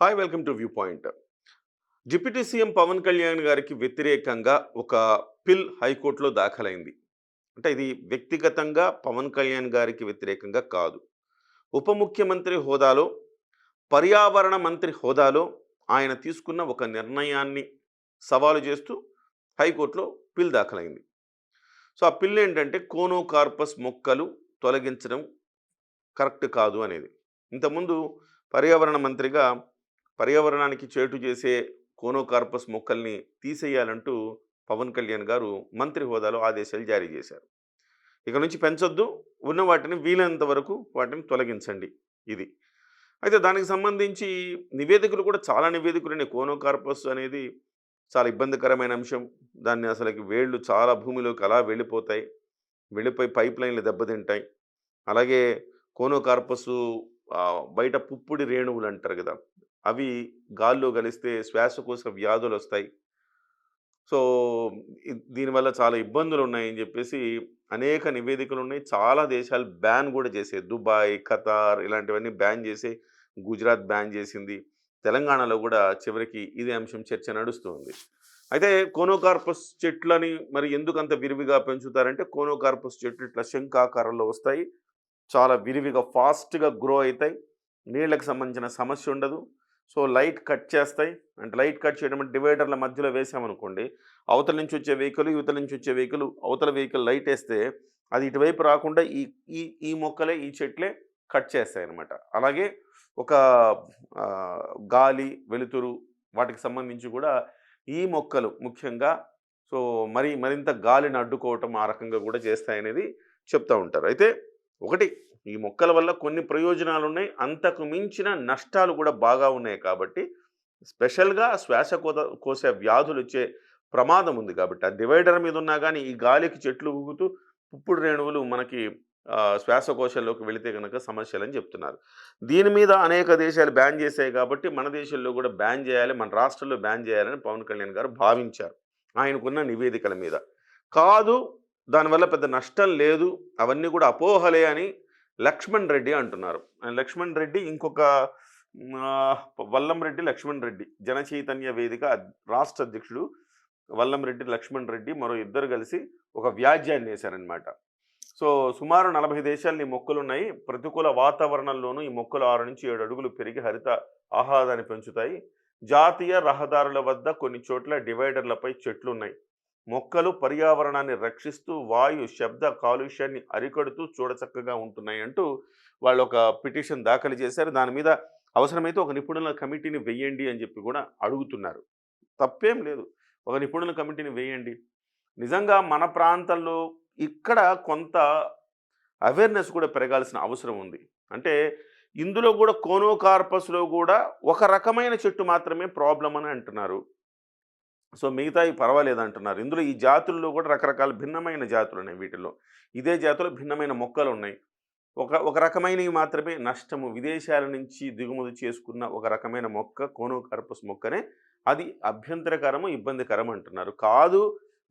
Hi welcome to viewpoint. Deputy CM Pawan Kalyan గారికి వ్యతిరేకంగా ఒక పిల్ హైకోర్టులో దాఖలైంది. అంటే ఇది వ్యక్తిగతంగా పవన్ కళ్యాణ్ గారికి వ్యతిరేకంగా కాదు. ఉప ముఖ్యమంత్రి హోదాలో, పర్యావరణ మంత్రి హోదాలో ఆయన తీసుకున్న ఒక నిర్ణయాన్ని సవాలు చేస్తూ హైకోర్టులో పిల్ దాఖలైంది. సో ఆ పిల్ ఏంటంటే కోనోకార్పస్ మొక్కలు తొలగించడం కరెక్ట్ కాదు అనేది. ఇంతకుముందు పర్యావరణ మంత్రిగా పర్యావరణానికి చేటు చేసే కోనోకార్పస్ మొక్కల్ని తీసేయాలంటూ పవన్ కళ్యాణ్ గారు మంత్రి హోదాలో ఆదేశాలు జారీ చేశారు. ఇక నుంచి పెంచొద్దు, ఉన్న వాటిని వీలైనంత వరకు వాటిని తొలగించండి ఇది. అయితే దానికి సంబంధించి నివేదికలు కూడా చాలా నివేదికలున్నాయి. కోనోకార్పస్ అనేది చాలా ఇబ్బందికరమైన అంశం. దాన్ని అసలుకి వేళ్ళు చాలా భూమిలోకి అలా వెళ్ళిపోతాయి. వెళ్ళిపోయి పైప్ లైన్లు దెబ్బతింటాయి. అలాగే కోనోకార్పసు బయట పుప్పొడి రేణువులు అంటారు కదా, అవి గాల్లో కలిస్తే శ్వాసకోశ వ్యాధులొస్తాయి. సో, దీనివల్ల చాలా ఇబ్బందులున్నాయని జెప్పేసి అనేక నివేదికలున్నాయి. చాలా దేశాలు బ్యాన్ గూడా చేసాయి. దుబాయ్, ఖతార్ ఇలాంటివన్నీ బ్యాన్ చేసాయి. గుజరాత్ బ్యాన్ చేసింది. తెలంగాణలో గూడా చివరికి ఇదే అంశం చర్చ నడుస్తూ ఉంది. అయితే కోనోకార్పస్ చెట్లని మరి ఎందుకంత విరివిగా పెంచుతారంటే, కోనోకార్పస్ చెట్లు ఇట్లా శంఖాకారంలో వస్తాయి. చాలా విరివిగా ఫాస్ట్‌గా గ్రో అయితాయి. నీళ్ళకి సంబంధించిన సమస్య ఉండదు. సో, లైట్ కట్ చేస్తాయి. అంటే లైట్ కట్ చేయడం అంటే డివైడర్ల మధ్యలో వేసామనుకోండి, అవతల నుంచి వచ్చే వెహికల్, ఇవతల నుంచి వచ్చే వెహికల్, అవతల వెహికల్ లైటేస్తే అది ఇటువైపు రాకుండా ఈ ఈ ఈ మొక్కలే, ఈ చెట్లే కట్ చేస్తాయన్నమాట. అలాగే ఒక గాలి, వెలుతురు వాటికి సంబంధించి కూడా ఈ మొక్కలు ముఖ్యంగా సో, మరింత గాలిని అడ్డుకోవటం ఆ రకంగా కూడా చేస్తాయనేది చెప్తా ఉంటారు. అయితే ఒకటి, ఈ మొక్కల వల్ల కొన్ని ప్రయోజనాలున్నాయి. అంతకు మించిన నష్టాలు కూడా బాగా ఉన్నాయి కాబట్టి, స్పెషల్‌గా కోశ వ్యాధులొచ్చే ప్రమాదం ఉంది కాబట్టి, ఆ డివైడర్ మీద ఉన్నా గానీ, ఈ గాలికి చెట్లు ఊగుతూ పుప్పొడి రేణువులు మనకి శ్వాసకోశంలోకి వెళితే గనక సమస్యలని చెప్తున్నారు. దీని మీద అనేక దేశాలు బ్యాన్ చేశాయి కాబట్టి, మన దేశంలో కూడా బ్యాన్ చేయాలి, మన రాష్ట్రంలో బ్యాన్ చేయాలని పవన్ కళ్యాణ్ గారు భావించారు. ఆయనకున్న నివేదికల మీద. కాదు, దానివల్ల పెద్ద నష్టం లేదు, అవన్నీ కూడా అపోహలే అని లక్ష్మణ్ రెడ్డి అంటున్నారు. లక్ష్మణ్ రెడ్డి ఇంకొక వల్లంరెడ్డి లక్ష్మణ్ రెడ్డి జనచైతన్య వేదిక రాష్ట్ర అధ్యక్షుడు వల్లంరెడ్డి లక్ష్మణ్ రెడ్డి మరో ఇద్దరు కలిసి ఒక వ్యాజ్యాన్ని వేశారనమాట. సో, సుమారు 40 దేశాలు ఈ మొక్కలున్నాయి. ప్రతికూల వాతావరణంలోనూ ఈ మొక్కలు 6-7 అడుగులు పెరిగి హరిత ఆహ్లాదాన్ని పెంచుతాయి. జాతీయ రహదారుల వద్ద కొన్ని చోట్ల డివైడర్లపై చెట్లున్నాయి. మొక్కలు పర్యావరణాన్ని రక్షిస్తూ వాయు, శబ్ద కాలుష్యాన్ని అరికడుతూ చూడచక్కగా ఉంటున్నాయి అంటూ వాళ్ళు ఒక పిటిషన్ దాఖలు చేశారు. దాని మీద అవసరమైతే ఒక నిపుణుల కమిటీని వెయ్యండి అని చెప్పి కూడా అడుగుతున్నారు. తప్పేం లేదు. ఒక నిపుణుల కమిటీని వేయండి. నిజంగా మన ప్రాంతంలో ఇక్కడ కొంత అవేర్‌నెస్ కూడా పెరగాల్సిన అవసరం ఉంది. అంటే ఇందులో కూడా కోనోకార్పస్‌లో కూడా ఒక రకమైన చెట్టు మాత్రమే ప్రాబ్లమ్ అని అంటున్నారు. సో, మిగతావి పర్వాలేదంటున్నారు. ఇందులో ఈ జాతుల్లో కూడా రకరకాల భిన్నమైన జాతులున్నాయి వీటిల్లో. ఇదే జాతిలో భిన్నమైన మొక్కలున్నాయి. ఒక ఒక రకమైనవి మాత్రమే నష్టము. విదేశాల నుంచి దిగుమతి చేసుకున్న ఒక రకమైన మొక్క కోనోకార్పస్ మొక్కనే. అది అభ్యంతరకరము, ఇబ్బందికరం అంటున్నారు. కాదు,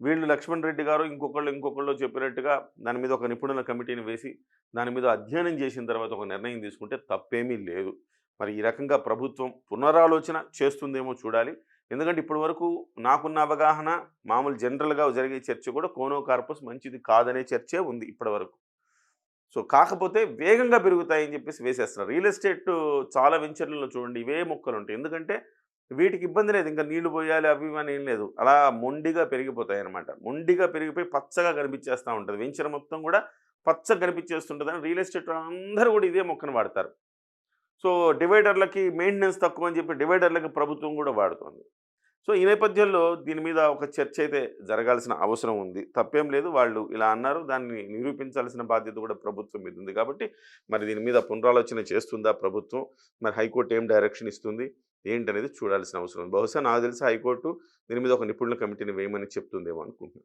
వీళ్ళు లక్ష్మణ్ రెడ్డి గారు ఇంకొకళ్ళు చెప్పినట్టుగా దాని మీద ఒక నిపుణుల కమిటీని వేసి, దాని మీద అధ్యయనం చేసిన తర్వాత ఒక నిర్ణయం తీసుకుంటే తప్పేమీ లేదు. మరి ఈ రకంగా ప్రభుత్వం పునరాలోచన చేస్తుందేమో చూడాలి. ఎందుకంటే ఇప్పటి వరకు నాకున్న అవగాహన మామూలు జనరల్‌గా జరిగే చర్చ కూడా కోనోకార్పస్ మంచిది కాదనే చర్చే ఉంది ఇప్పటివరకు. సో, కాకపోతే వేగంగా పెరుగుతాయని చెప్పేసి వేసేస్తున్నారు. రియల్ ఎస్టేట్ చాలా వెంచర్‌లలో చూడండి ఇవే మొక్కలుంటాయి. ఎందుకంటే వీటికి ఇబ్బంది లేదు. ఇంకా నీళ్లు పోయాలి అవి ఇవి అని ఏం లేదు. అలా మొండిగా పెరిగిపోతాయన్నమాట. మొండిగా పెరిగిపోయి పచ్చగా కనిపించేస్తా ఉంటది. వెంచర్ మొత్తం కూడా పచ్చగా కనిపించేస్తుంటదని రియల్ ఎస్టేట్ అందరూ కూడా ఇదే మొక్కను వాడతారు. సో, డివైడర్‌లకి మెయింటెనెన్స్ తక్కువ అని చెప్పి డివైడర్‌లకి ప్రభుత్వం కూడా వాడుతోంది. సో, ఈ నేపథ్యంలో దీని మీద ఒక చర్చ అయితే జరగాల్సిన అవసరం ఉంది. తప్పేం లేదు. వాళ్ళు ఇలా అన్నారు. దాన్ని నిరూపించాల్సిన బాధ్యత కూడా ప్రభుత్వం మీద ఉంది కాబట్టి, మరి దీని మీద పునరాలోచన చేస్తుందా ప్రభుత్వం? మరి హైకోర్టు ఏం డైరెక్షన్ ఇస్తుంది? ఏంటనేది చూడాల్సిన అవసరం ఉంది. బహుశా నాకు తెలిసి హైకోర్టు దీని మీద ఒక నిపుణుల కమిటీని వేయమని చెప్తుందేమో అనుకుంటున్నాను.